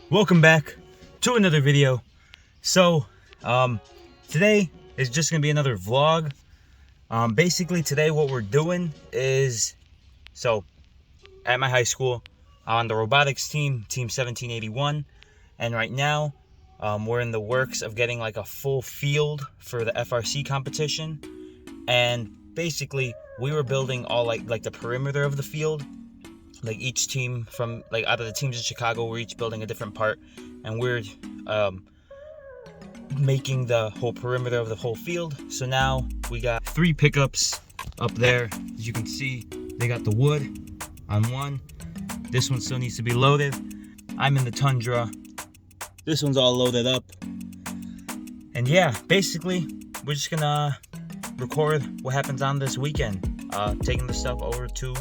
Welcome back to another video. So today is just gonna be another vlog. Basically today what we're doing is, so at my high school on the robotics team 1781, and right now we're in the works of getting like a full field for the FRC competition. And basically we were building all like the perimeter of the field. Like each team from out of the teams in Chicago, we're each building a different part, and we're making the whole perimeter of the whole field. So now we got 3 pickups up there. As you can see, they got the wood on one. This one still needs to be loaded. I'm in the Tundra. This one's all loaded up. And yeah, basically we're just gonna record what happens on this weekend. Taking the stuff over to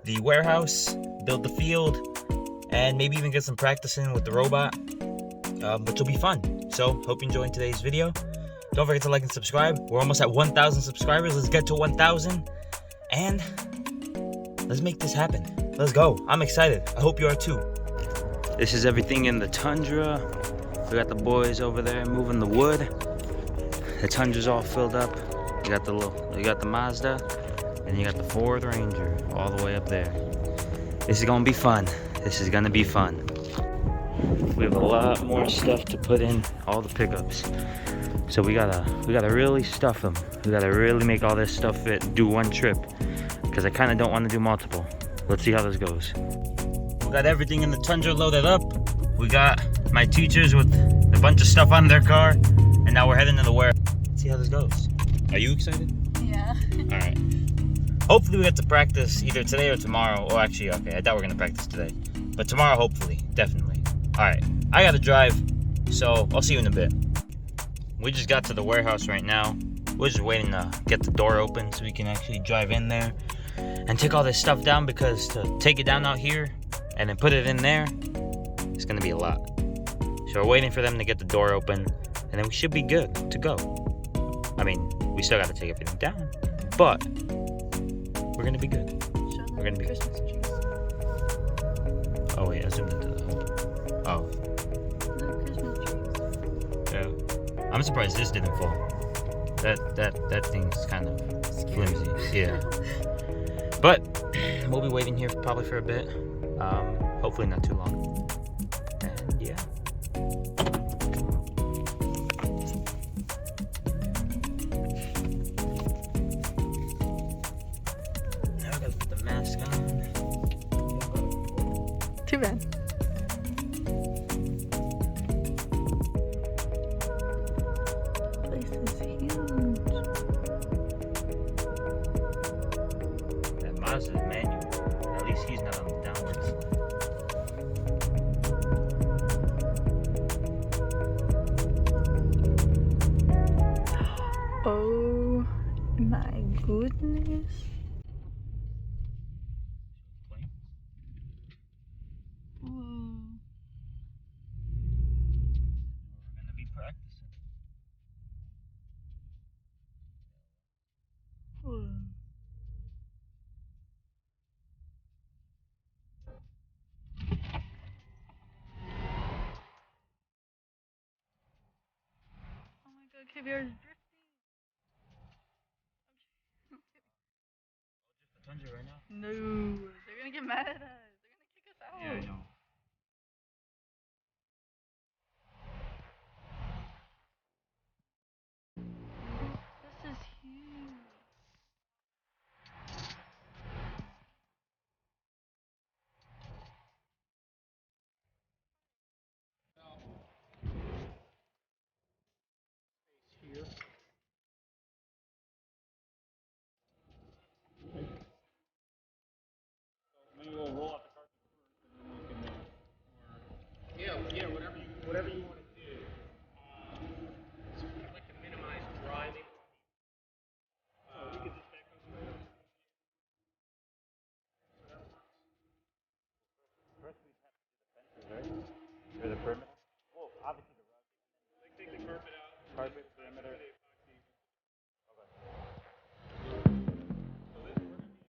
the warehouse, build the field, and maybe even get some practice in with the robot, which will be fun. So hope you enjoyed today's video. Don't forget to like and subscribe. We're almost at 1,000 subscribers. Let's get to 1,000 and let's make this happen. Let's go. I'm excited. I hope you are too. This is everything in the Tundra. We got the boys over there moving the wood. The Tundra's all filled up. You got the Mazda. And you got the Ford Ranger all the way up there. This is gonna be fun. This is gonna be fun. We have a lot more stuff to put in all the pickups. So we gotta really stuff them. We gotta really make all this stuff fit, do one trip. Because I kinda don't wanna do multiple. Let's see how this goes. We got everything in the Tundra loaded up. We got my teachers with a bunch of stuff on their car. And now we're heading to the warehouse. Let's see how this goes. Are you excited? Yeah. Alright. Hopefully we get to practice either today or tomorrow. Or actually, okay, I doubt we're gonna practice today. But tomorrow, hopefully, definitely. Alright, I gotta drive, so I'll see you in a bit. We just got to the warehouse right now. We're just waiting to get the door open so we can actually drive in there and take all this stuff down, because to take it down out here and then put it in there, it's gonna be a lot. So we're waiting for them to get the door open, and then we should be good to go. I mean, we still gotta take everything down, but we're gonna be good. We're gonna be good. Christmas trees. Oh wait, I zoomed into the hood. Oh. No Christmas trees. Yeah. I'm surprised this didn't fall. That thing's kind of flimsy. Yeah. But we'll be waiting here probably for a bit. Hopefully not too long. And yeah. Too bad. This place is huge. That Mazda is manual. At least he's not on the downward slide. Oh my goodness. We're gonna be practicing. Oh my god, KBR is drifting. Just the Tundra right now? No, they're gonna get mad at us. They're gonna kick us out. Yeah, I know. This is huge. Here. Maybe we'll roll out the carpet first, and then we can. Yeah, whatever you want to do. So I'd like to minimize driving. We could just back up. First we have to do the fences, right? Or the perimeter? Well, obviously the rug. Like take the carpet out. Carpet, perimeter. The epoxy. Okay. So this we're gonna need.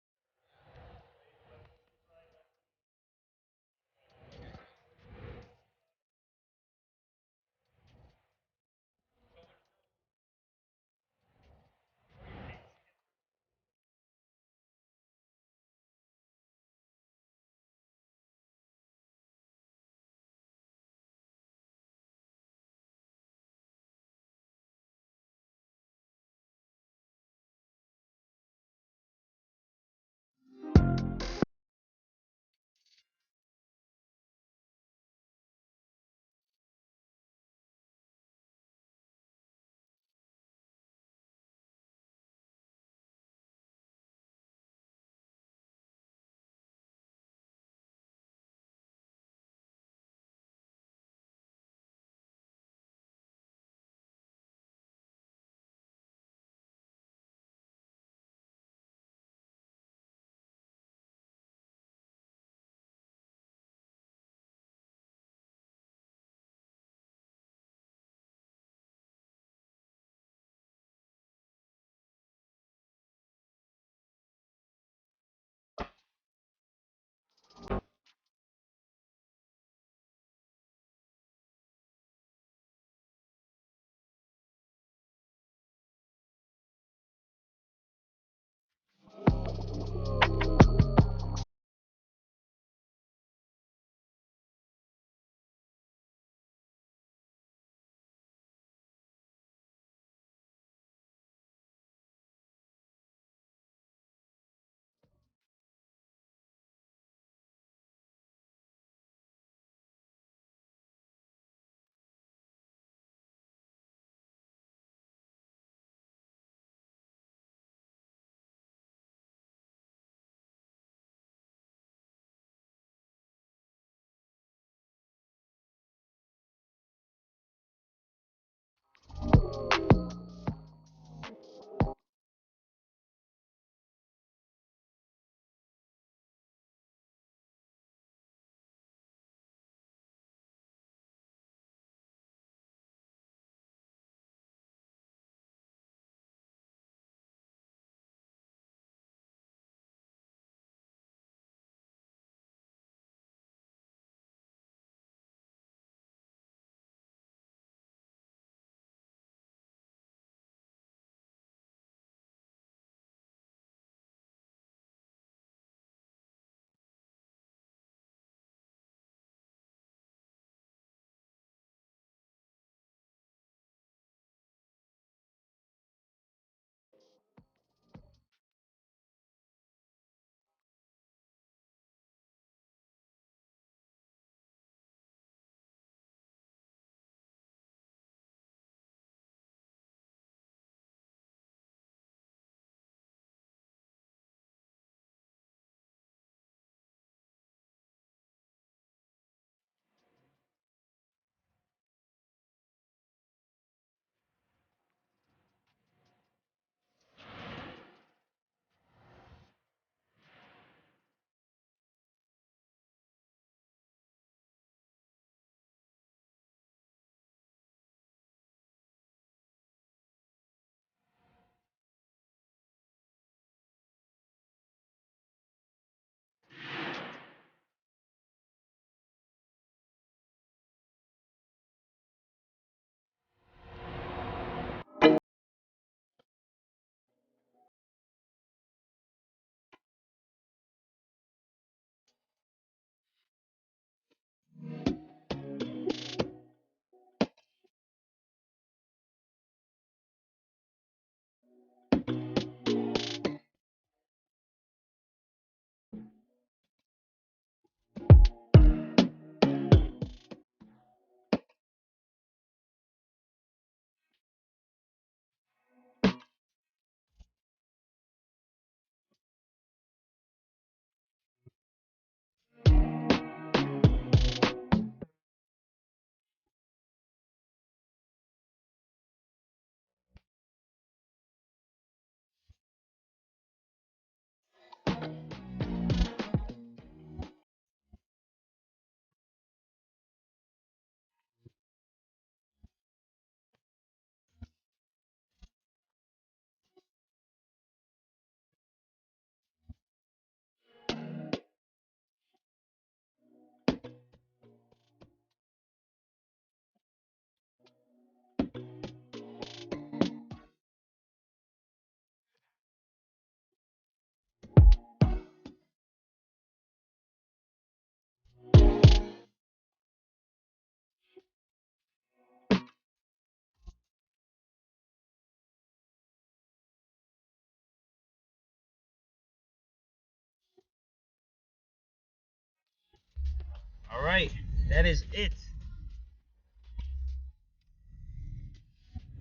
All right, that is it.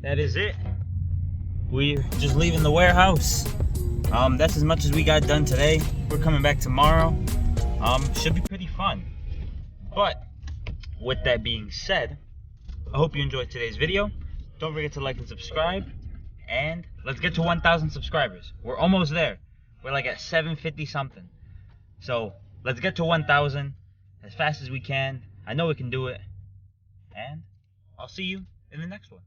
That is it. We're just leaving the warehouse. That's as much as we got done today. We're coming back tomorrow. Should be pretty fun. But with that being said, I hope you enjoyed today's video. Don't forget to like and subscribe. And let's get to 1,000 subscribers. We're almost there. We're like at 750 something. So let's get to 1,000 as fast as we can. I know we can do it. And I'll see you in the next one.